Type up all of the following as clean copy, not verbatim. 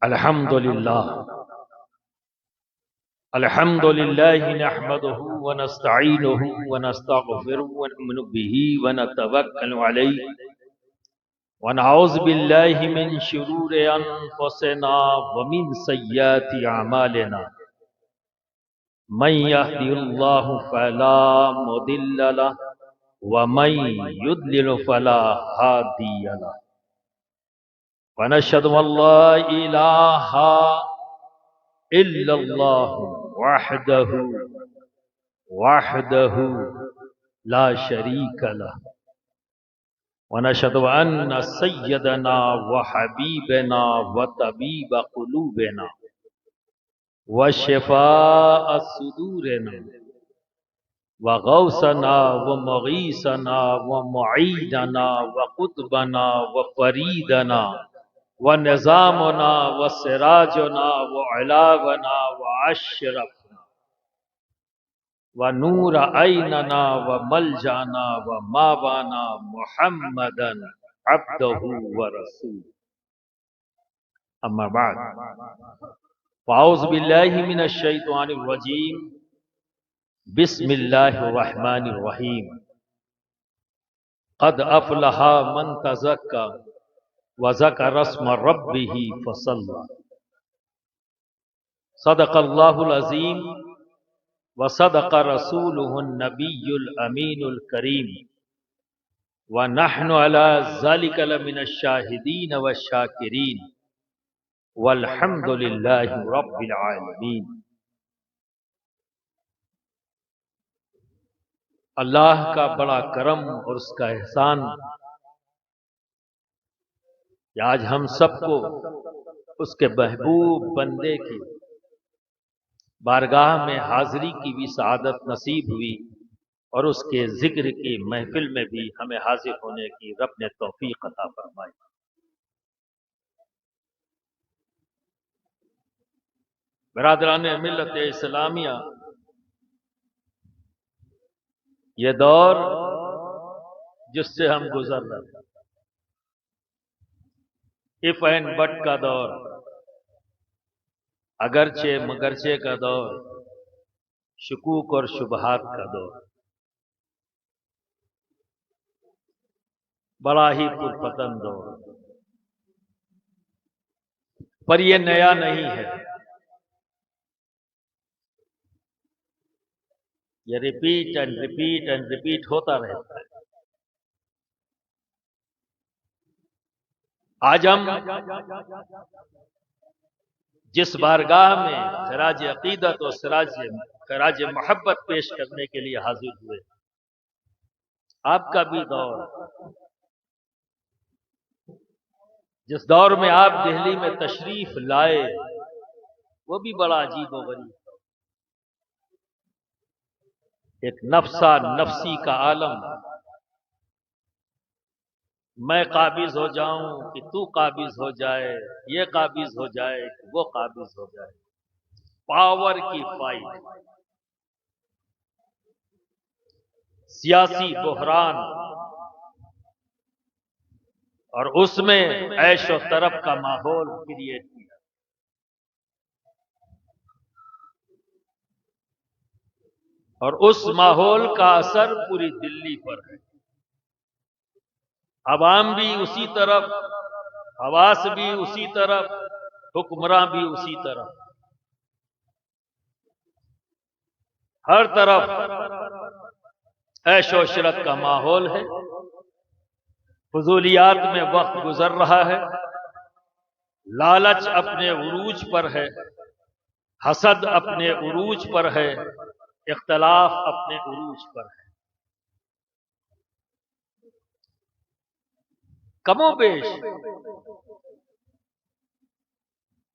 الحمد للہ نحمده ونستعینه ونستغفره ونؤمن به ونتوکل علیہ ونعوذ باللہ من شرور انفسنا ومن سیئات اعمالنا من یهدی اللہ فلا مضل له ومن یضلل فلا هادی له ونشهد ان لا الہ الا اللہ وحده لا شریک له ونشهد ان سیدنا وحبیبنا وطبیب قلوبنا وشفاء صدورنا وغوثنا ومغیثنا ومعیدنا وقطبنا وفریدنا ونظامنا وسراجنا وعلاونا واشرفنا ونور عیننا وملجانا وماوانا محمدا عبده ورسوله اما بعد فاعوذ باللہ من الشیطان الرجیم بسم اللہ الرحمن الرحیم قد افلح من تزکا وذکر اسم ربہ فصلی صدق اللہ العظیم وصدق رسولہ النبی الامین الکریم ونحن على ذلك لمن الشاہدین والشاکرین والحمد للہ رب العالمین۔ اللہ کا بڑا کرم اور اس کا احسان کہ آج ہم سب کو اس کے محبوب بندے کی بارگاہ میں حاضری کی بھی سعادت نصیب ہوئی اور اس کے ذکر کی محفل میں بھی ہمیں حاضر ہونے کی رب نے توفیق عطا فرمائی۔ برادران ملت اسلامیہ، یہ دور جس سے ہم گزر رہے ہیں، اف اینڈ بٹ کا دور، اگرچہ مگرچہ کا دور، شکوک اور شبہات کا دور، بڑا ہی پرفتن دور، پر یہ نیا نہیں ہے، یہ repeat and repeat and repeat ہوتا رہتا ہے۔ آج ہم جس بارگاہ میں خراج عقیدت اور خراج محبت پیش کرنے کے لیے حاضر ہوئے، آپ کا بھی دور، جس دور میں آپ دہلی میں تشریف لائے، وہ بھی بڑا عجیب و غریب، ایک نفسا نفسی کا عالم، میں قابض ہو جاؤں کہ تو قابض ہو جائے، یہ قابض ہو جائے کہ وہ قابض ہو جائے، پاور کی فائٹ، سیاسی بحران، اور اس میں عیش و طرب کا ماحول کریٹ کیا۔ اور اس ماحول کا اثر پوری دلی پر ہے، عوام بھی اسی طرف، حواس بھی اسی طرف، حکمراں بھی اسی طرف، ہر طرف عیش و عشرت کا ماحول ہے، فضولیات میں وقت گزر رہا ہے، لالچ اپنے عروج پر ہے، حسد اپنے عروج پر ہے، اختلاف اپنے عروج پر ہے۔ کم و بیش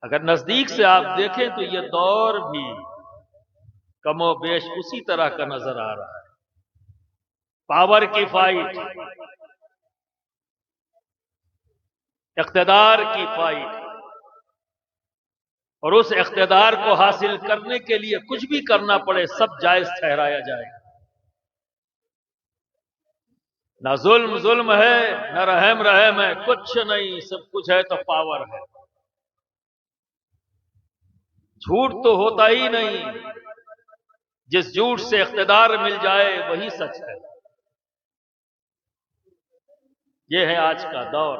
اگر نزدیک سے آپ دیکھیں تو یہ دور بھی کم و بیش اسی طرح کا نظر آ رہا ہے، پاور کی فائٹ، اقتدار کی فائٹ، اور اس اقتدار کو حاصل کرنے کے لیے کچھ بھی کرنا پڑے سب جائز ٹھہرایا جائے گا۔ نہ ظلم ظلم ہے، نہ رحم رحم ہے، کچھ نہیں، سب کچھ ہے تو پاور ہے۔ جھوٹ تو ہوتا ہی نہیں، جس جھوٹ سے اقتدار مل جائے وہی سچ ہے۔ یہ ہے آج کا دور،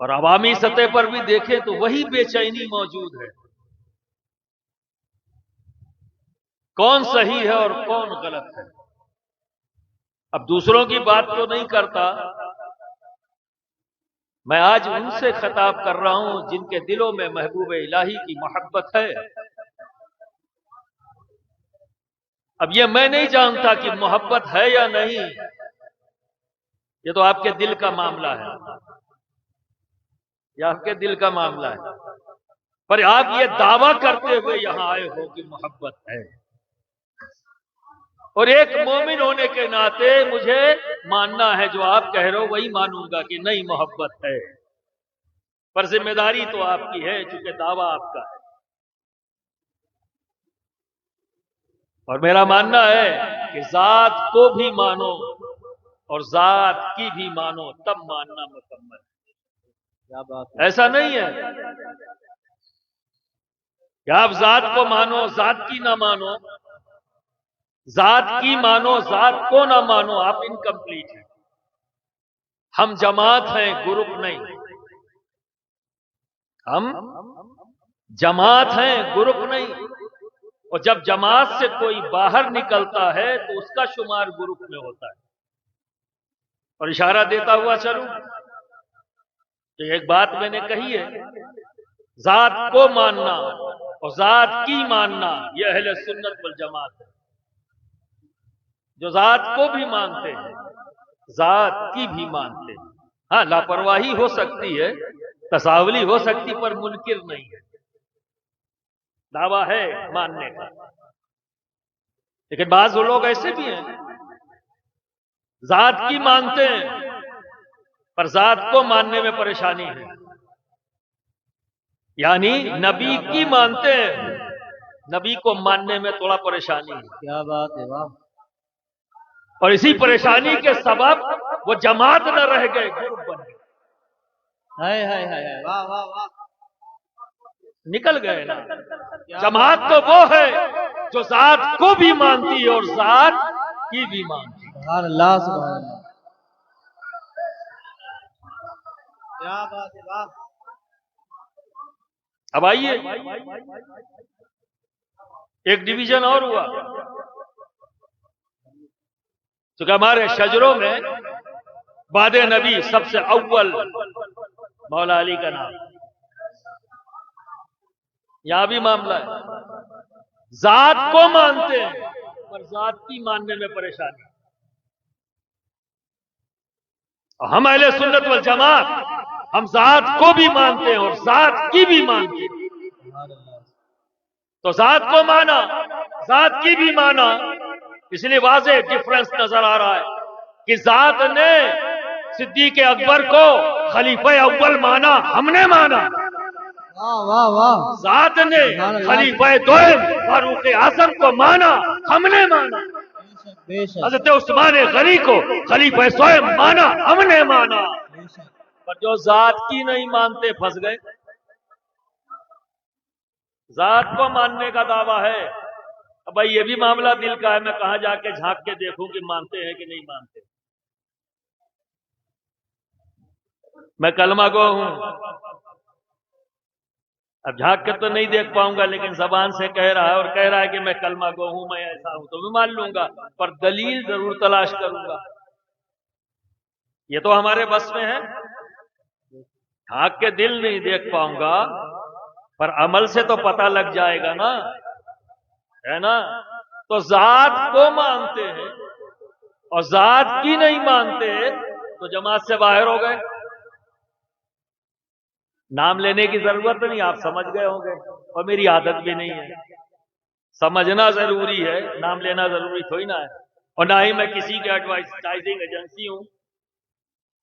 اور عوامی سطح پر بھی دیکھیں تو وہی بے چینی موجود ہے، کون صحیح ہے اور کون غلط ہے۔ اب دوسروں کی بات تو نہیں کرتا، میں آج ان سے خطاب کر رہا ہوں جن کے دلوں میں محبوب الہی کی محبت ہے۔ اب یہ میں نہیں جانتا کہ محبت ہے یا نہیں، یہ تو آپ کے دل کا معاملہ ہے، یہ آپ کے دل کا معاملہ ہے، پر آپ یہ دعویٰ کرتے ہوئے یہاں آئے ہو کہ محبت ہے، اور ایک مومن ہونے کے ناطے مجھے ماننا ہے جو آپ کہہ رہے ہو وہی مانوں گا کہ نہیں محبت ہے، پر ذمہ داری تو آپ کی ہے چونکہ دعویٰ آپ کا ہے۔ اور میرا ماننا ہے کہ ذات کو بھی مانو اور ذات کی بھی مانو، تب ماننا مکمل ہے۔ کیا بات ہے؟ ایسا نہیں ہے کہ آپ ذات کو مانو ذات کی نہ مانو، ذات کی مانو ذات کو نہ مانو، آپ انکمپلیٹ ہیں۔ ہم جماعت ہیں، گروپ نہیں، ہم جماعت ہیں، گروپ نہیں، اور جب جماعت سے کوئی باہر نکلتا ہے تو اس کا شمار گروپ میں ہوتا ہے۔ اور اشارہ دیتا ہوا چلوں تو ایک بات میں نے کہی ہے، ذات کو ماننا اور ذات کی ماننا یہ اہل سنت والجماعت ہے، جو ذات کو بھی مانتے ہیں ذات کی بھی مانتے ہیں۔ ہاں لاپرواہی ہو سکتی ہے، تساہلی ہو سکتی، پر منکر نہیں ہے، دعویٰ ہے ماننے کا۔ لیکن بعض وہ لوگ ایسے بھی ہیں ذات کی مانتے ہیں پر ذات کو ماننے میں پریشانی ہے، یعنی نبی کی مانتے ہیں، نبی کو ماننے میں تھوڑا پریشانی ہے۔ کیا بات ہے، واہ! اور اسی پریشانی کے سبب وہ جماعت نہ رہ گئے، گروپ بن گئے، ہائے ہائے ہائے، واہ واہ واہ! نکل گئے نا۔ جماعت تو وہ ہے جو ذات کو بھی مانتی ہے اور ذات کی بھی مانتی ہے۔ سبحان اللہ، سبحان اللہ! کیا بات ہے، واہ! اب آئیے ایک ڈویژن اور ہوا، چونکہ ہمارے شجروں میں بعد نبی سب سے اول مولا علی کا نام، یہاں بھی معاملہ ہے، ذات کو مانتے ہیں پر ذات کی ماننے میں پریشانی۔ اور ہم اہل سنت والجماعت ہم ذات کو بھی مانتے ہیں اور ذات کی بھی مانتے ہیں۔ سبحان اللہ! تو ذات کو مانا ذات کی بھی مانا، اس لیے واضح ڈفرنس نظر آ رہا ہے کہ ذات نے صدیق اکبر کو خلیفہ اول مانا، ہم نے مانا، واہ واہ واہ! ذات نے خلیفہ دوم فاروق اعظم کو مانا، ہم نے مانا، بے شک بے شک حضرت عثمان غنی کو خلیفہ سوئم مانا، ہم نے مانا، بے شک! پر جو ذات کی نہیں مانتے پھنس گئے۔ ذات کو ماننے کا دعویٰ ہے، اب بھائی یہ بھی معاملہ دل کا ہے، میں کہاں جا کے جھانک کے دیکھوں کہ مانتے ہیں کہ نہیں مانتے۔ میں کلمہ گو ہوں، اب جھانک کے تو نہیں دیکھ پاؤں گا، لیکن زبان سے کہہ رہا ہے اور کہہ رہا ہے کہ میں کلمہ گو ہوں، میں ایسا ہوں، تو میں مان لوں گا، پر دلیل ضرور تلاش کروں گا۔ یہ تو ہمارے بس میں ہے، جھانک کے دل نہیں دیکھ پاؤں گا، پر عمل سے تو پتہ لگ جائے گا نا، ہے نا؟ تو ذات کو مانتے ہیں اور ذات کی نہیں مانتے تو جماعت سے باہر ہو گئے۔ نام لینے کی ضرورت نہیں، آپ سمجھ گئے ہوں گے، اور میری عادت بھی نہیں ہے، سمجھنا ضروری ہے، نام لینا ضروری تھوڑی نہ ہے، اور نہ ہی میں کسی کی ایڈورٹائزنگ ایجنسی ہوں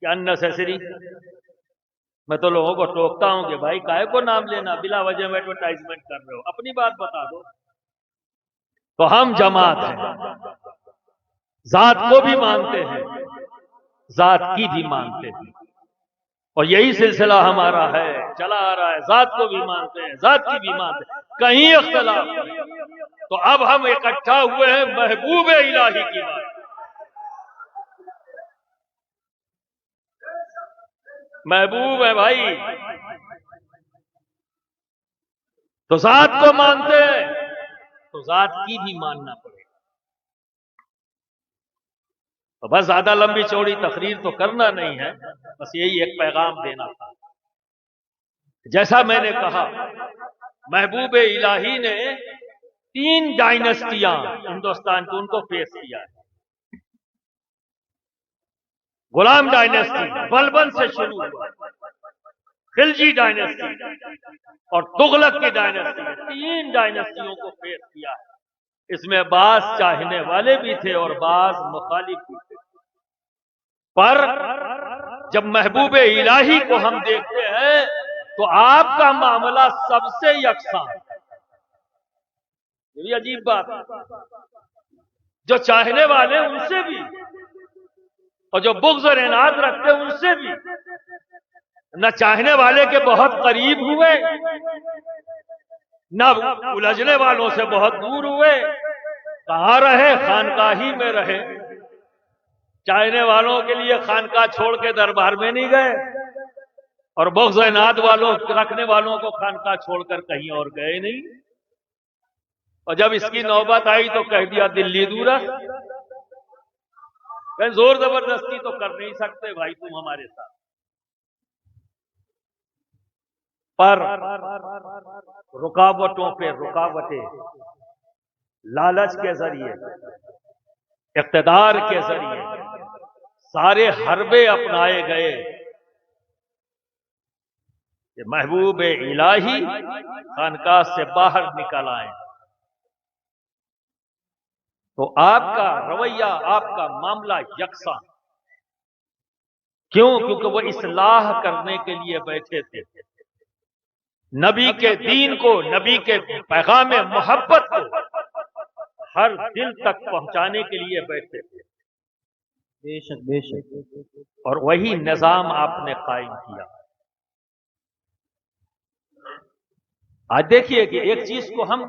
کہ اننیسیسری۔ میں تو لوگوں کو ٹوکتا ہوں کہ بھائی کائے کو نام لینا، بلا وجہ میں ایڈورٹائزمنٹ کر رہے ہو، اپنی بات بتا دو۔ تو ہم جماعت ہیں، ذات کو بھی مانتے ہیں، ذات کی بھی مانتے ہیں۔ اور یہی سلسلہ ہمارا ہے، چلا آ رہا ہے، ذات کو بھی مانتے ہیں، ذات کی بھی مانتے ہیں، کہیں اختلاف نہیں۔ تو اب ہم اکٹھا ہوئے ہیں محبوب الہی کی بات، محبوب ہے بھائی، تو ذات کو مانتے ہیں تو ذات کی بھی ماننا پڑے گا۔ تو بس زیادہ لمبی چوڑی تقریر تو کرنا نہیں ہے، بس یہی ایک پیغام دینا تھا۔ جیسا میں نے کہا، محبوب الہی نے 3 ڈائنسٹیاں ہندوستان کو ان کو فیس کیا ہے۔ غلام ڈائنسٹی بلبن سے شروع ہوا، خلجی ڈائنسٹی اور تغلق کی ڈائنسٹی، 3 ڈائنسٹیوں کو فیس کیا ہے۔ اس میں بعض چاہنے والے بھی تھے اور بعض مخالف بھی تھے، پر جب محبوب الہی کو ہم دیکھتے ہیں تو آپ کا معاملہ سب سے یکساں ہے۔ یہ بھی عجیب بات ہے، جو چاہنے والے ان سے بھی اور جو بغض اور عناد رکھتے ان سے بھی، نہ چاہنے والے کے بہت قریب ہوئے نہ الجھنے والوں سے بہت دور ہوئے، کہاں رہے؟ خانقاہی میں رہے۔ چاہنے والوں کے لیے خانقاہ چھوڑ کے دربار میں نہیں گئے، اور بغض و عناد رکھنے والوں کو خانقاہ چھوڑ کر کہیں اور گئے نہیں۔ اور جب اس کی نوبت آئی تو کہہ دیا دلی دور ہے۔ زور زبردستی تو کر نہیں سکتے بھائی تم ہمارے ساتھ، پر رکاوٹوں پہ رکاوٹیں، لالچ کے ذریعے، اقتدار کے ذریعے سارے حربے اپنائے گئے کہ محبوب الہی خانقاہ سے باہر نکل آئے۔ تو آپ کا رویہ، آپ کا معاملہ یکساں، کیوں؟ کیونکہ وہ اصلاح کرنے کے لیے بیٹھے تھے، نبی کے دین کو، نبی کے پیغام محبت کو ہر دل تک پہنچانے کے لیے بیٹھے تھے، بے شک بے شک۔ اور وہی نظام آپ نے قائم کیا۔ آج دیکھیے کہ ایک چیز کو ہم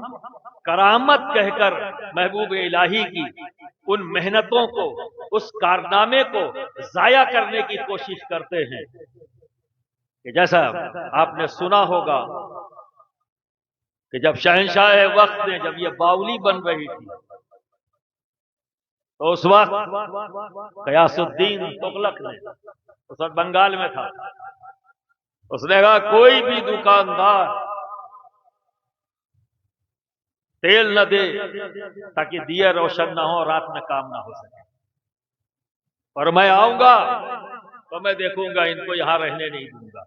کرامت کہہ کر محبوب الہی کی ان محنتوں کو، اس کارنامے کو ضائع کرنے کی کوشش کرتے ہیں کہ جیسا آپ نے سنا ہوگا کہ جب شہنشاہ وقت نے، جب یہ باولی بن رہی تھی، تو اس وقت غیاث الدین تغلق نے، اس وقت بنگال میں تھا، اس نے کہا کوئی بھی دکاندار تیل نہ دے تاکہ دیے روشن نہ ہو، رات میں کام نہ ہو سکے، اور میں آؤں گا تو میں دیکھوں گا ان کو یہاں رہنے نہیں دوں گا۔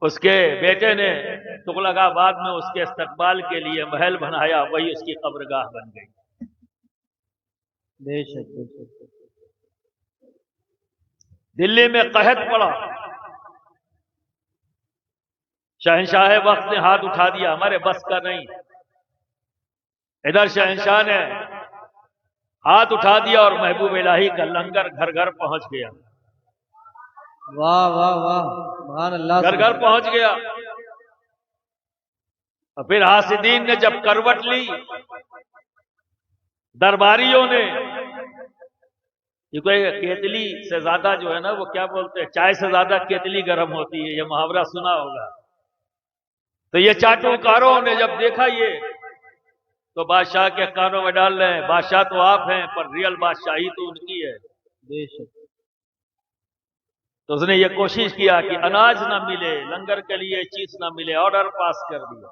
اس کے بیٹے نے تغلق آباد میں اس کے استقبال کے لیے محل بنایا، وہی اس کی قبرگاہ بن گئی۔ بے شک بے شک۔ دلی میں قحط پڑا، شہنشاہ وقت نے ہاتھ اٹھا دیا، ہمارے بس کا نہیں۔ ادھر شہنشاہ نے ہاتھ اٹھا دیا اور محبوب الہی کا لنگر گھر گھر پہنچ گیا، واہ واہ واہ، سبحان اللہ، گھر گھر پہنچ گیا۔ اور پھر حاسدین نے جب کروٹ لی، درباریوں نے، کیونکہ کیتلی سے زیادہ جو ہے نا، وہ کیا بولتے ہیں، چائے سے زیادہ کیتلی گرم ہوتی ہے، یہ محاورہ سنا ہوگا۔ تو یہ چاٹوکاروں نے جب دیکھا یہ، تو بادشاہ کے کانوں میں ڈال رہے ہیں، بادشاہ تو آپ ہیں پر ریئل بادشاہی تو ان کی ہے۔ بے شک۔ تو اس نے یہ کوشش کیا کہ اناج نہ ملے، لنگر کے لیے چیز نہ ملے، آرڈر پاس کر دیا،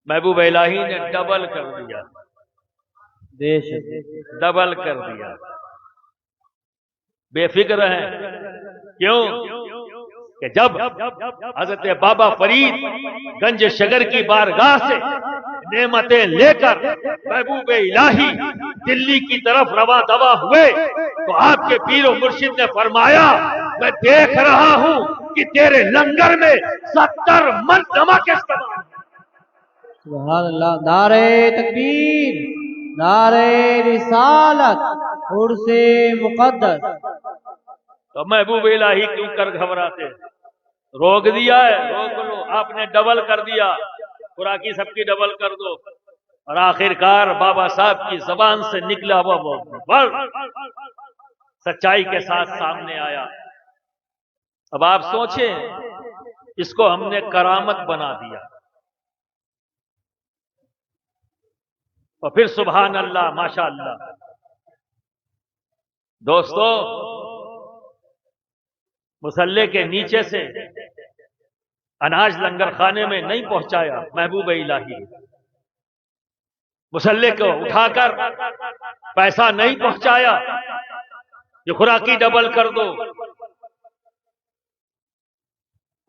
محبوب الہی نے ڈبل کر دیا، بے شک ڈبل کر دیا۔ بے فکر ہیں، کیوں کہ جب حضرت بابا فرید گنج شگر کی بارگاہ سے نعمتیں لے کر محبوب الہی دلی کی طرف رواں دوا ہوئے، تو آپ کے پیر و مرشد نے فرمایا میں دیکھ رہا ہوں کہ تیرے لنگر میں 70 من نمک استعمال۔ سبحان اللہ، نعرہ تکبیر، نعرہ رسالت، عرس مقدس۔ تو محبوب الہی کیوں کر گھبراتے؟ روک دیا ہے، روک لو، آپ نے ڈبل کر دیا، خوراکی سب کی ڈبل کر دو، اور آخر کار بابا صاحب کی زبان سے نکلا وہ سچائی کے ساتھ سامنے آیا۔ اب آپ سوچیں، اس کو ہم نے کرامت بنا دیا، اور پھر سبحان اللہ ماشاء اللہ۔ دوستو، مسلح کے نیچے سے اناج لنگر خانے میں نہیں پہنچایا محبوب الہی، مسلح کو اٹھا کر پیسہ نہیں پہنچایا کہ خوراکی ڈبل کر دو،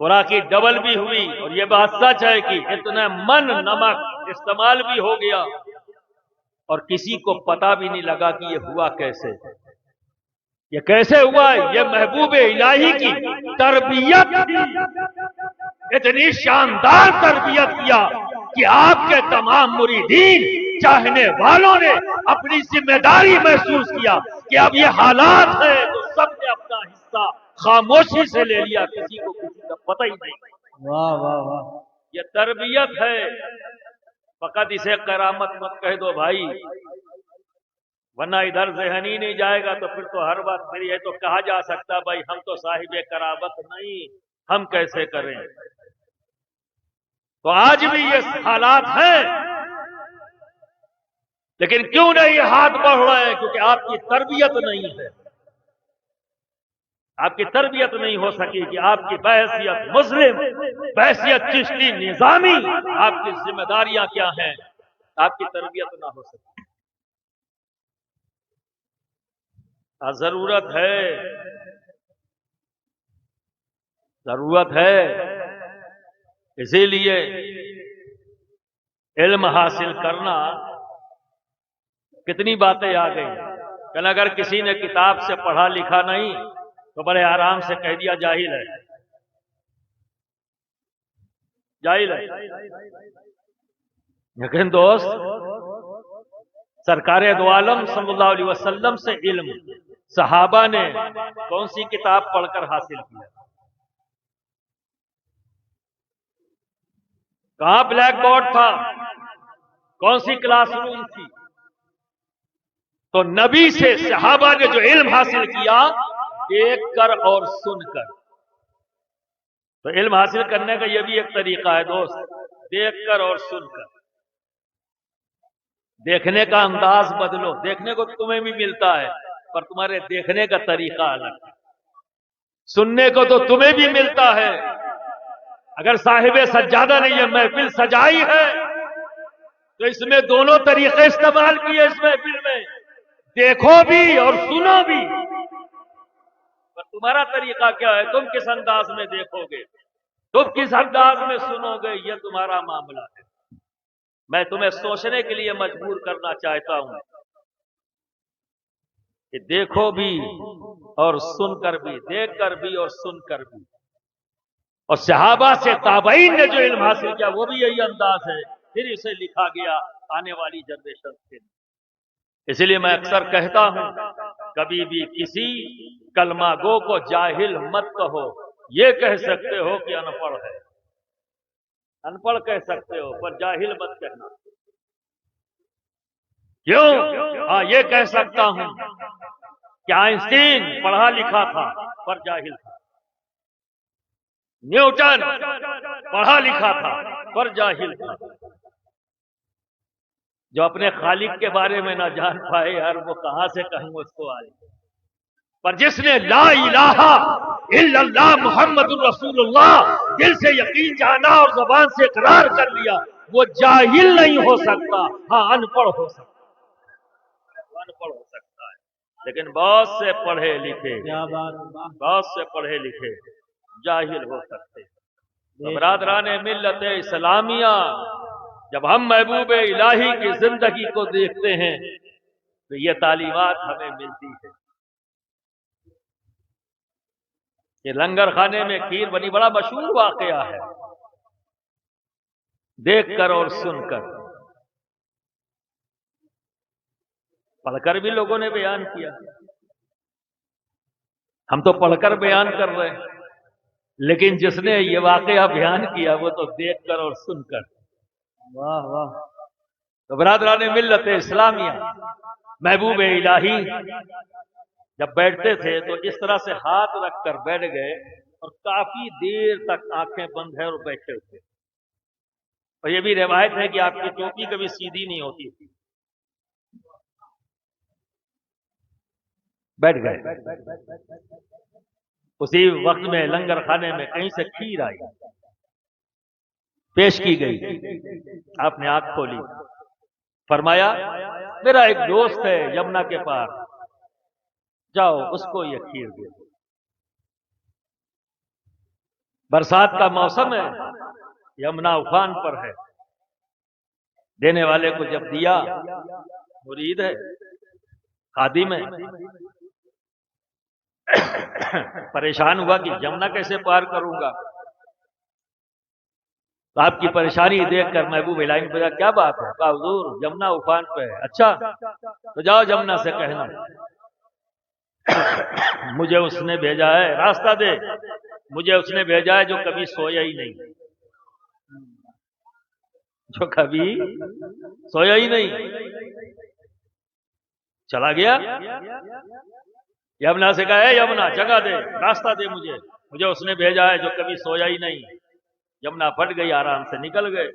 خوراکی ڈبل بھی ہوئی، اور یہ بات سچ ہے کہ اتنا من نمک استعمال بھی ہو گیا اور کسی کو پتا بھی نہیں لگا کہ یہ ہوا کیسے، یہ کیسے ہوا؟ یہ محبوب الہی کی تربیت تھی، اتنی شاندار تربیت کیا کہ آپ کے تمام مریدین چاہنے والوں نے اپنی ذمہ داری محسوس کیا کہ اب یہ حالات ہے تو سب نے اپنا حصہ خاموشی سے لے لیا، کسی کو کسی کا پتہ ہی نہیں۔ واہ واہ واہ، یہ تربیت ہے، فقط اسے کرامت مت کہہ دو بھائی، ورنہ ادھر ذہن ہی نہیں جائے گا تو پھر تو ہر بات پھر یہ تو کہا جا سکتا بھائی ہم تو صاحب کرامت نہیں، ہم کیسے کریں؟ تو آج بھی یہ حالات ہیں، لیکن کیوں نہیں یہ ہاتھ بڑھ رہے ہیں؟ کیونکہ آپ کی تربیت نہیں ہے، آپ کی تربیت نہیں ہو سکی کہ آپ کی بحیثیت مسلم، بحیثیت چشتی نظامی، آپ کی ذمہ داریاں کیا ہیں، آپ کی تربیت نہ ہو سکی۔ ضرورت ہے، ضرورت ہے، اسی لیے علم حاصل کرنا، کتنی باتیں آ گئی، کہ اگر کسی نے کتاب سے پڑھا لکھا نہیں تو بڑے آرام سے کہہ دیا جاہل ہے، جاہل ہے۔ لیکن دوست، سرکار دو عالم صلی اللہ علیہ وسلم سے علم صحابہ نے کون سی کتاب پڑھ کر حاصل کیا؟ کہاں بلیک بورڈ تھا؟ کون سی کلاس روم تھی؟ تو نبی سے صحابہ نے جو علم حاصل کیا، دیکھ کر اور سن کر۔ تو علم حاصل کرنے کا یہ بھی ایک طریقہ ہے دوست، دیکھ کر اور سن کر۔ دیکھنے کا انداز بدلو، دیکھنے کو تمہیں بھی ملتا ہے پر تمہارے دیکھنے کا طریقہ الگ ہے، سننے کو تو تمہیں بھی ملتا ہے۔ اگر صاحب سجادہ نے یہ محفل سجائی ہے تو اس میں دونوں طریقے استعمال کیے، اس محفل میں دیکھو بھی اور سنو بھی، پر تمہارا طریقہ کیا ہے؟ تم کس انداز میں دیکھو گے، تم کس انداز میں سنو گے، یہ تمہارا معاملہ ہے۔ میں تمہیں سوچنے کے لیے مجبور کرنا چاہتا ہوں کہ دیکھو بھی اور سن کر بھی، دیکھ کر بھی اور سن کر بھی۔ اور صحابہ سے تابعین نے جو علم حاصل کیا وہ بھی یہی انداز ہے، پھر اسے لکھا گیا آنے والی جنریشن کے لیے۔ اسی لیے میں اکثر کہتا ہوں، کبھی بھی کسی کلمہ گو کو جاہل مت کہو، یہ کہہ سکتے ہو کہ ان پڑھ ہے، ان پڑھ کہہ سکتے ہو پر جاہل مت کہنا۔ کیوں؟ ہاں یہ کہہ سکتا ہوں کہ آئنسٹین پڑھا لکھا تھا پر جاہل تھا، نیوٹن پڑھا لکھا تھا پر جاہل تھا۔ جو اپنے خالق کے بارے میں نہ جان پائے یار، وہ کہاں سے کہوں اس کو آج؟ پر جس نے لا الہ الا اللہ محمد الرسول اللہ دل سے یقین جانا اور زبان سے اقرار کر لیا، وہ جاہل نہیں ہو سکتا، ہاں ان پڑھ ہو سکتا، ان پڑھ ہو سکتا ہے۔ لیکن بہت سے پڑھے لکھے، بہت سے پڑھے لکھے جاہل ہو سکتے۔ برادران ملت اسلامیہ، جب ہم محبوب الہی کی زندگی کو دیکھتے ہیں تو یہ تعلیمات ہمیں ملتی ہے۔ یہ لنگر خانے میں کھیر بنی بڑا مشہور واقعہ ہے، دیکھ کر اور سن کر، پڑھ کر بھی لوگوں نے بیان کیا۔ ہم تو پڑھ کر بیان کر رہے ہیں، لیکن جس نے یہ واقعہ بیان کیا وہ تو دیکھ کر اور سن کر۔ واہ واہ تو برادران ملت اسلامیہ، محبوب الہی جب بیٹھتے تھے تو اس طرح سے ہاتھ رکھ کر بیٹھ گئے اور کافی دیر تک آنکھیں بند ہے اور بیٹھے ہوئے۔ اور یہ بھی روایت ہے کہ آپ کی ٹوپی کبھی سیدھی نہیں ہوتی تھی، بیٹھ گئے۔ اسی وقت میں لنگر خانے میں کہیں سے کھیر آئی، پیش کی گئی، آپ نے آنکھ کھولی، فرمایا میرا ایک دوست ہے یمنا کے پار، جاؤ اس کو یہ کھیر دے۔ برسات کا موسم ہے، یمنا افان پر ہے، دینے والے کو جب دیا، مرید ہے، خادم ہے، پریشان ہوا کہ یمنا کیسے پار کروں گا۔ تو آپ کی پریشانی دیکھ کر محبوب الہی نے پوچھا کیا بات ہے؟ کہا حضور یمنا افان پہ ہے۔ اچھا تو جاؤ یمنا سے کہنا مجھے اس نے بھیجا ہے، راستہ دے، مجھے اس نے بھیجا ہے جو کبھی سویا ہی نہیں، جو کبھی سویا ہی نہیں۔ چلا گیا یمنا سے کہا اے یمنا جگہ دے، راستہ دے، مجھے اس نے بھیجا ہے جو کبھی سویا ہی نہیں۔ یمنا پھٹ گئی، آرام سے نکل گئے۔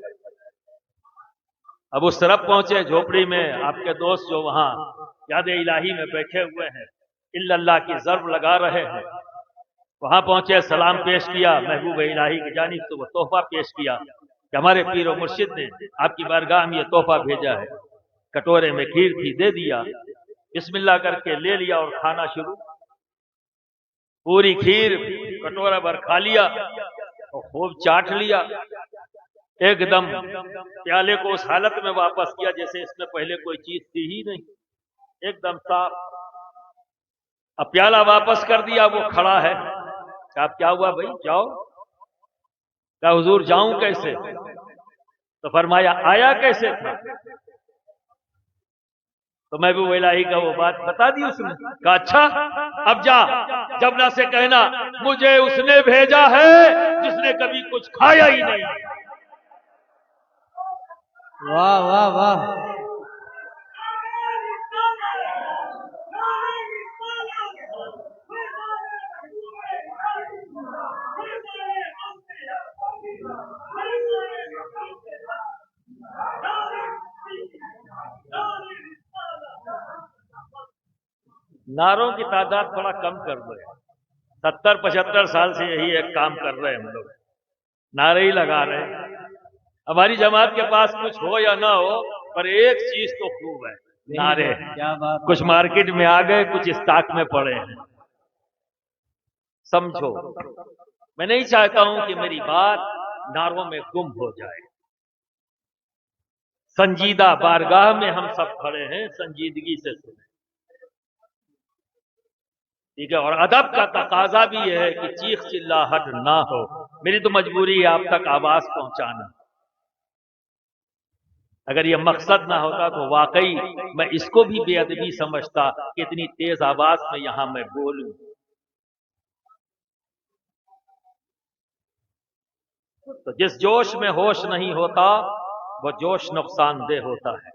اب اس طرف پہنچے جھوپڑی میں، آپ کے دوست جو وہاں یاد الہی میں بیٹھے ہوئے ہیں، الا اللہ کی ضرب لگا رہے ہیں، وہاں پہنچے، سلام پیش کیا محبوب الہی کی جانب سے، وہ تحفہ پیش کیا کہ ہمارے پیر و مرشد نے آپ کی بارگاہ میں یہ تحفہ بھیجا ہے۔ کٹورے میں کھیر تھی، دے دیا، بسم اللہ کر کے لے لیا اور کھانا شروع، پوری کھیر کٹورا بھر کھا لیا اور خوب چاٹ لیا، ایک دم پیالے کو اس حالت میں واپس کیا جیسے اس میں پہلے کوئی چیز تھی ہی نہیں، ایک دم صاف۔ اب پیالہ واپس کر دیا، وہ کھڑا ہے، کہا کیا ہوا بھائی جاؤ؟ کہا حضور جاؤں کیسے؟ تو فرمایا آیا کیسے تھا؟ تو محبوب الہی کا وہ بات بتا دی اس نے، کہا اچھا اب جا یمنا سے کہنا مجھے اس نے بھیجا ہے جس نے کبھی کچھ کھایا ہی نہیں۔ واہ واہ واہ نعروں کی تعداد تھوڑا کم کر دو، 70-75 سال سے یہی ایک کام کر رہے ہیں ہم لوگ، نعرے ہی لگا رہے ہیں۔ ہماری جماعت کے پاس کچھ ہو یا نہ ہو پر ایک چیز تو خوب ہے، نعرے۔ کیا بات، کچھ مارکیٹ میں آ گئے، کچھ اسٹاک میں پڑے ہیں، سمجھو۔ میں نہیں چاہتا ہوں کہ میری بات نعروں میں گم ہو جائے، سنجیدہ بارگاہ میں ہم سب کھڑے ہیں، سنجیدگی سے سنیں، ٹھیک ہے؟ اور ادب کا تقاضا بھی یہ ہے کہ چیخ چلاہٹ نہ ہو، میری تو مجبوری ہے آپ تک آواز پہنچانا۔ اگر یہ مقصد نہ ہوتا تو واقعی میں اس کو بھی بے ادبی سمجھتا کہ اتنی تیز آواز میں یہاں میں بولوں۔ تو جس جوش میں ہوش نہیں ہوتا وہ جوش نقصان دہ ہوتا ہے،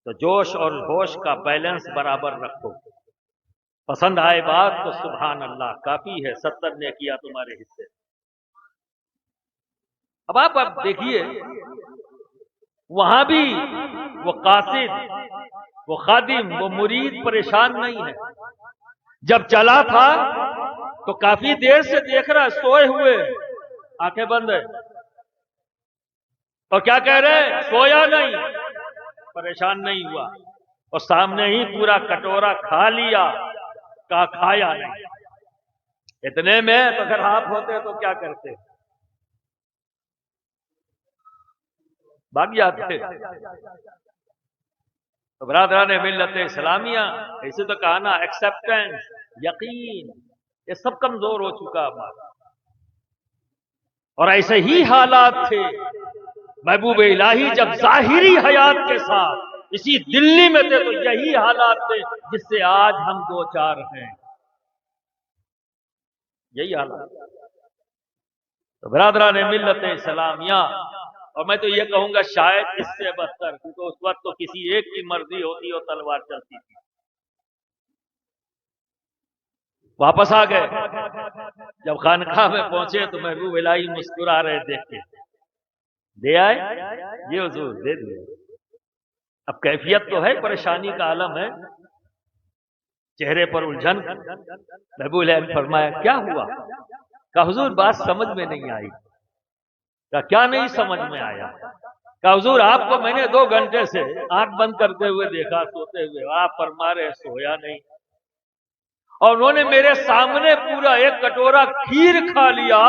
تو جوش اور ہوش کا بیلنس برابر رکھو۔ پسند آئے بات تو سبحان اللہ کافی ہے، 70 نے کیا تمہارے حصے۔ اب آپ دیکھیے وہاں بھی وہ قاصد، وہ خادم، وہ مرید پریشان نہیں ہے۔ جب چلا تھا تو کافی دیر سے دیکھ رہا، سوئے ہوئے، آنکھیں بند ہے، اور کیا کہہ رہے؟ سویا نہیں، پریشان نہیں ہوا، اور سامنے ہی پورا کٹورا کھا لیا، کہا کھایا نہیں۔ اتنے میں تو اگر آپ ہوتے تو کیا کرتے؟ بھاگ جاتے۔ تو برادران ملت اسلامیہ، اسے تو کہا نا ایکسپٹنس، یقین، یہ سب کمزور ہو چکا ہمارا، اور ایسے ہی حالات تھے محبوب الہی جب ظاہری حیات کے ساتھ اسی دلی میں تھے تو یہی حالات تھے جس سے آج ہم دو چار ہیں۔ یہی حالات. تو برادران ملت اسلامیہ، اور میں تو یہ کہوں گا شاید اس سے بدتر، کیونکہ اس وقت تو کسی ایک کی مرضی ہوتی اور تلوار چلتی تھی. واپس آ گئے، جب خانقاہ میں پہنچے تو محبوب الہی مسکرا رہے دیکھ کے. دے آئے یہ حضور دے دیے. اب کیفیت تو ہے، پریشانی کا عالم ہے، چہرے پر الجھن. محبوب الہی نے فرمایا کیا ہوا؟ کہا حضور بات سمجھ میں نہیں آئی. کہا کیا نہیں سمجھ میں آیا؟ کہا حضور آپ کو میں نے 2 گھنٹے سے آنکھ بند کرتے ہوئے دیکھا سوتے ہوئے، آپ فرما رہے سویا نہیں، اور انہوں نے میرے سامنے پورا 1 کٹورا کھیر کھا لیا،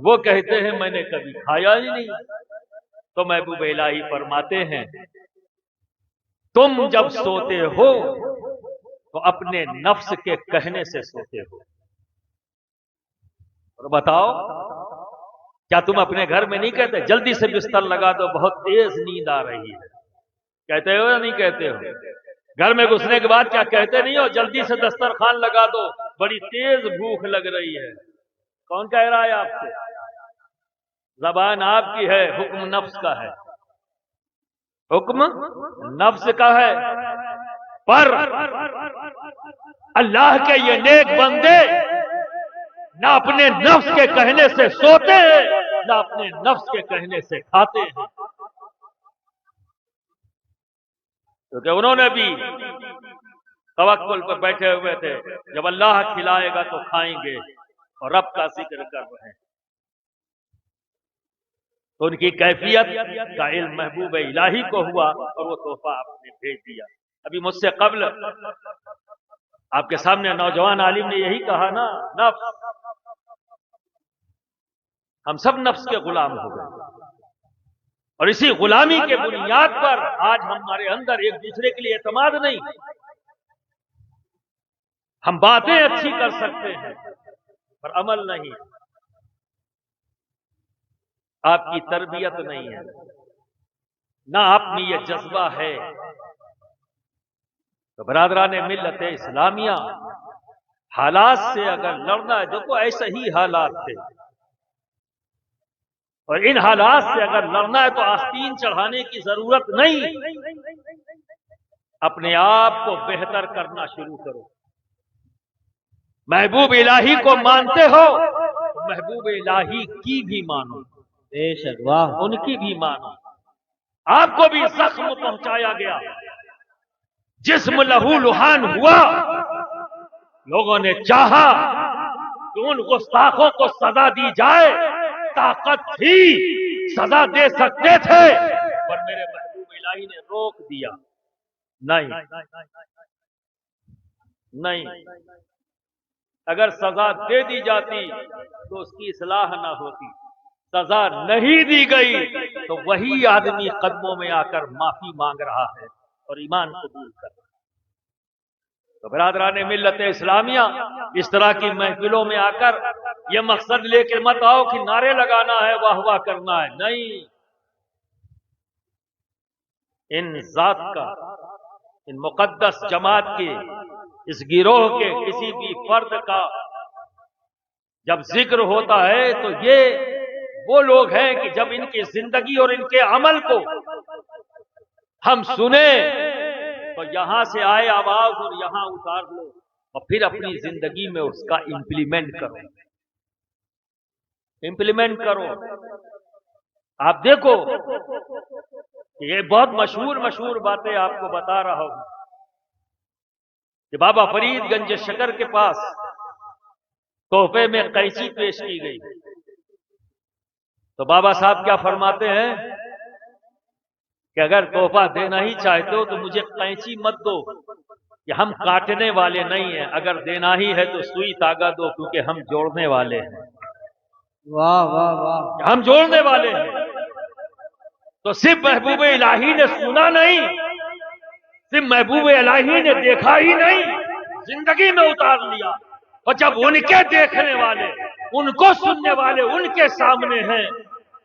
وہ کہتے ہیں میں نے کبھی کھایا ہی نہیں. تو محبوب الہی فرماتے ہیں تم جب سوتے ہو تو اپنے نفس کے کہنے سے سوتے ہو. اور بتاؤ کیا تم اپنے گھر میں نہیں کہتے جلدی سے بستر لگا دو بہت تیز نیند آ رہی ہے؟ کہتے ہو یا نہیں کہتے ہو؟ گھر میں گھسنے کے بعد کیا کہتے نہیں ہو جلدی سے دسترخوان لگا دو بڑی تیز بھوک لگ رہی ہے؟ کون کہہ رہا ہے آپ سے؟ زبان آپ کی ہے، حکم نفس کا ہے. حکم نفس کا ہے. پر اللہ کے یہ نیک بندے نہ اپنے نفس کے کہنے سے سوتے ہیں نہ اپنے نفس کے کہنے سے کھاتے ہیں. کیونکہ انہوں نے بھی توکل پر بیٹھے ہوئے تھے، جب اللہ کھلائے گا تو کھائیں گے، اور رب کا ذکر کر رہے ہیں. تو ان کی کیفیت کا علم محبوب الہی کو ہوا اور وہ تحفہ آپ نے بھیج دیا. ابھی مجھ سے قبل آپ کے سامنے نوجوان عالم نے یہی کہا نا، نفس، ہم سب نفس کے غلام ہو گئے، اور اسی غلامی کے بنیاد پر آج ہمارے اندر ایک دوسرے کے لیے اعتماد نہیں. ہم باتیں اچھی کر سکتے ہیں پر عمل نہیں. آپ کی تربیت نہیں ہے، نہ آپ میں یہ جذبہ ہے. تو برادران ملت اسلامیہ، حالات سے اگر لڑنا ہے، دیکھو ایسے ہی حالات تھے، اور ان حالات سے اگر لڑنا ہے تو آستین چڑھانے کی ضرورت نہیں. اپنے آپ کو بہتر کرنا شروع کرو. محبوب الہی کو مانتے ہو تو محبوب الہی کی بھی مانو، بے شک، واہ. ان کی بھی مانو. آپ کو بھی زخم پہنچایا گیا، جسم لہو لہان ہوا، لوگوں نے چاہا کہ ان گستاخوں کو سزا دی جائے، طاقت تھی سزا دے سکتے تھے، پر میرے محبوب الہی نے روک دیا. نہیں، اگر سزا دے دی جاتی تو اس کی اصلاح نہ ہوتی. سزا نہیں دی گئی تو وہی آدمی قدموں میں آ کر معافی مانگ رہا ہے اور ایمان قبول کر رہا ہے. تو برادران ملت اسلامیہ، اس طرح کی محفلوں میں آ کر یہ مقصد لے کے مت آؤ کہ نعرے لگانا ہے، واہ واہ کرنا ہے. نہیں، ان ذات کا، ان مقدس جماعت کے، اس گروہ کے کسی بھی فرد کا جب ذکر ہوتا ہے تو یہ وہ لوگ ہیں کہ جب ان کی زندگی اور ان کے عمل کو ہم سنیں تو یہاں سے آئے آواز اور یہاں اتار لو اور پھر اپنی زندگی میں اس کا امپلیمنٹ کرو. آپ دیکھو یہ بہت مشہور باتیں آپ کو بتا رہا ہوں کہ بابا فرید گنج شکر کے پاس تحفے میں قینچی پیش کی گئی تو بابا صاحب کیا فرماتے ہیں کہ اگر تحفہ دینا ہی چاہتے ہو تو مجھے قینچی مت دو، کہ ہم کاٹنے والے نہیں ہیں، اگر دینا ہی ہے تو سوئی دھاگا دو، کیونکہ ہم جوڑنے والے ہیں. واہ واہ واہ. ہم جوڑنے والے ہیں. تو صرف محبوب الہی نے سنا نہیں، صرف محبوب الہی نے دیکھا ہی نہیں، زندگی میں اتار لیا. اور جب ان کے دیکھنے والے، ان کو سننے والے ان کے سامنے ہیں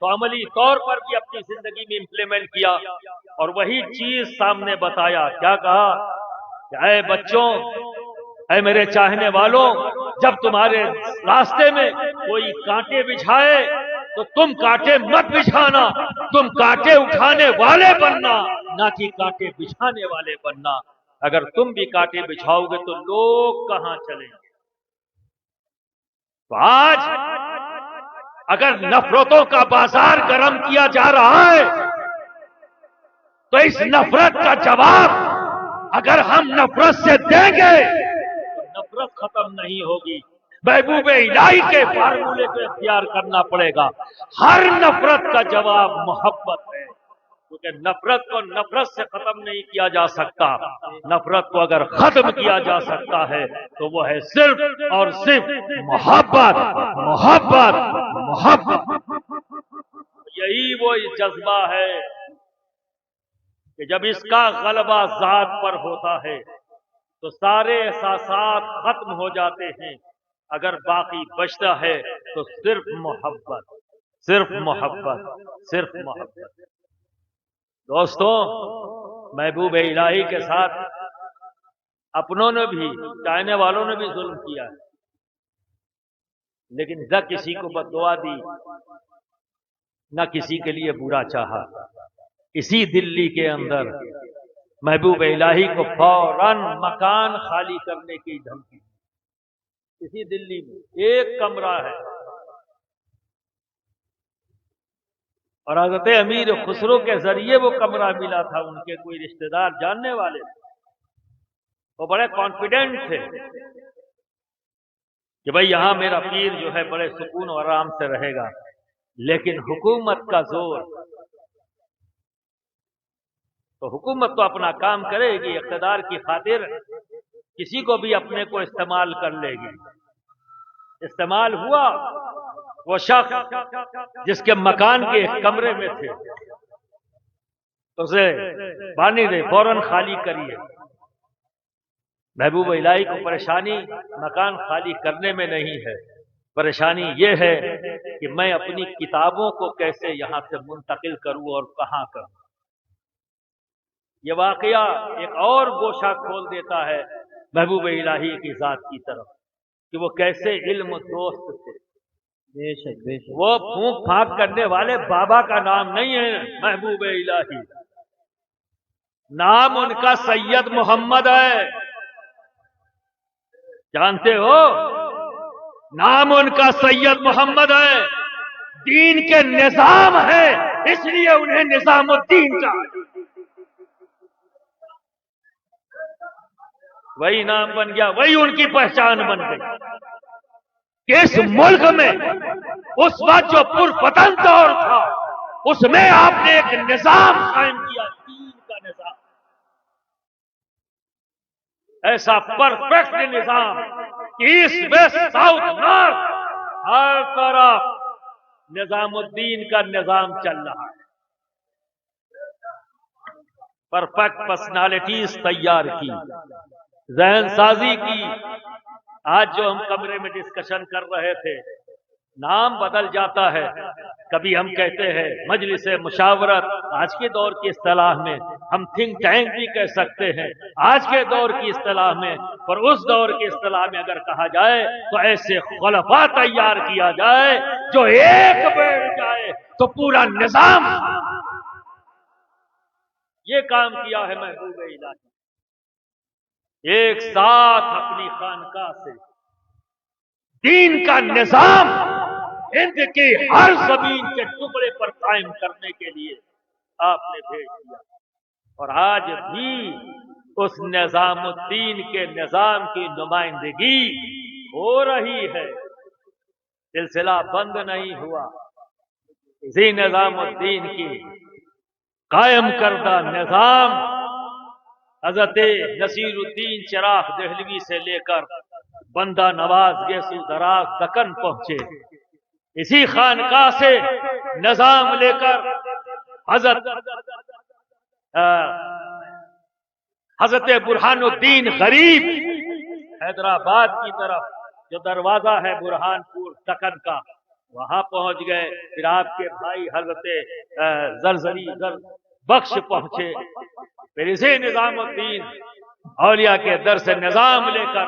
تو عملی طور پر بھی اپنی زندگی میں امپلیمنٹ کیا اور وہی چیز سامنے بتایا. کیا کہا کہ اے بچوں، اے میرے چاہنے والوں، جب تمہارے راستے میں کوئی کانٹے بچھائے تو تم کانٹے مت بچھانا، تم کانٹے اٹھانے والے بننا، نہ کہ کانٹے بچھانے والے بننا۔ اگر تم بھی کانٹے بچھاؤ گے تو لوگ کہاں چلیں گے؟ تو آج اگر نفرتوں کا بازار گرم کیا جا رہا ہے تو اس نفرت کا جواب اگر ہم نفرت سے دیں گے تو نفرت ختم نہیں ہوگی، محبوب الہی کے فارمولے کو اختیار کرنا پڑے گا۔ ہر نفرت کا جواب محبت ہے، کیونکہ نفرت کو نفرت سے ختم نہیں کیا جا سکتا۔ نفرت کو اگر ختم کیا جا سکتا ہے تو وہ ہے صرف اور صرف محبت، محبت، محبت۔ یہی وہ جذبہ ہے کہ جب اس کا غلبہ ذات پر ہوتا ہے تو سارے احساسات ختم ہو جاتے ہیں، اگر باقی بچتا ہے تو صرف محبت، صرف محبت، صرف محبت۔ دوستوں، محبوب الہی کے ساتھ اپنوں نے بھی، چاہنے والوں نے بھی ظلم کیا ہے، لیکن نہ کسی کو بد دعا دی، نہ کسی کے لیے برا چاہا۔ اسی دلی کے اندر محبوب الہی کو فوراً مکان خالی کرنے کی دھمکی، اسی دلی میں ایک کمرہ ہے، اور حضرت امیر خسرو کے ذریعے وہ کمرہ ملا تھا، ان کے کوئی رشتہ دار جاننے والے تھے، وہ بڑے کانفیڈنٹ تھے کہ بھئی یہاں میرا پیر جو ہے بڑے سکون اور آرام سے رہے گا، لیکن حکومت کا زور، تو حکومت تو اپنا کام کرے گی، اقتدار کی خاطر کسی کو بھی اپنے کو استعمال کر لے گی۔ استعمال ہوا، وہ شخص جس کے مکان کے ایک کمرے میں تھے اسے بانی دے فوراً خالی کریے۔ محبوب الہی کو پریشانی مکان خالی کرنے میں نہیں ہے، پریشانی یہ ہے کہ میں اپنی کتابوں کو کیسے یہاں سے منتقل کروں اور کہاں کروں۔ یہ واقعہ ایک اور گوشہ کھول دیتا ہے محبوب الہی کی ذات کی طرف کہ وہ کیسے علم دوست تھے۔ بے شک بے شک۔ وہ پھونک پھانک کرنے والے بابا کا نام نہیں ہے محبوب الہی، نام ان کا سید محمد ہے، جانتے ہو؟ نام ان کا سید محمد ہے، دین کے نظام ہے، اس لیے انہیں نظام الدین کہا۔ وہی نام بن گیا، وہی ان کی پہچان بن گئی کہ اس ملک میں اس وقت جو پرفتن دور تھا اس میں آپ نے ایک نظام قائم کیا، دین کا نظام، ایسا پرفیکٹ نظام کہ ایسٹ ویسٹ ساؤتھ نارتھ ہر طرف نظام الدین کا نظام چل رہا ہے۔ پرفیکٹ پرسنالٹیز تیار کی، ذہن سازی کی۔ آج جو ہم کمرے میں ڈسکشن کر رہے تھے، نام بدل جاتا ہے، کبھی ہم کہتے ہیں مجلس مشاورت، آج کے دور کی اصطلاح میں ہم تھنک ٹینک بھی کہہ سکتے ہیں آج کے دور کی اصطلاح میں، پر اس دور کی اصطلاح میں اگر کہا جائے تو ایسے خلفاء تیار کیا جائے جو ایک بیٹھ جائے تو پورا نظام۔ یہ کام کیا ہے محبوب الہی، ایک ساتھ اپنی خانقاہ سے دین کا نظام ہند کی ہر زمین کے ٹکڑے پر قائم کرنے کے لیے آپ نے بھیج دیا، اور آج بھی اس نظام الدین کے نظام کی نمائندگی ہو رہی ہے، سلسلہ بند نہیں ہوا۔ اسی نظام الدین کی قائم کردہ نظام حضرت نصیر الدین چراغ دہلوی سے لے کر بندہ نواز گیسو دراز دکن پہنچے، اسی خانقاہ سے نظام لے کر حضرت برہان الدین غریب حیدرآباد کی طرف جو دروازہ ہے برہان پور دکن کا، وہاں پہنچ گئے۔ پھر آپ کے بھائی حضرت زرزری بخش پہنچے، پھر اسی نظام الدین اولیاء کے در سے نظام لے کر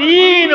3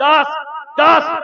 10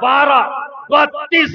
12 32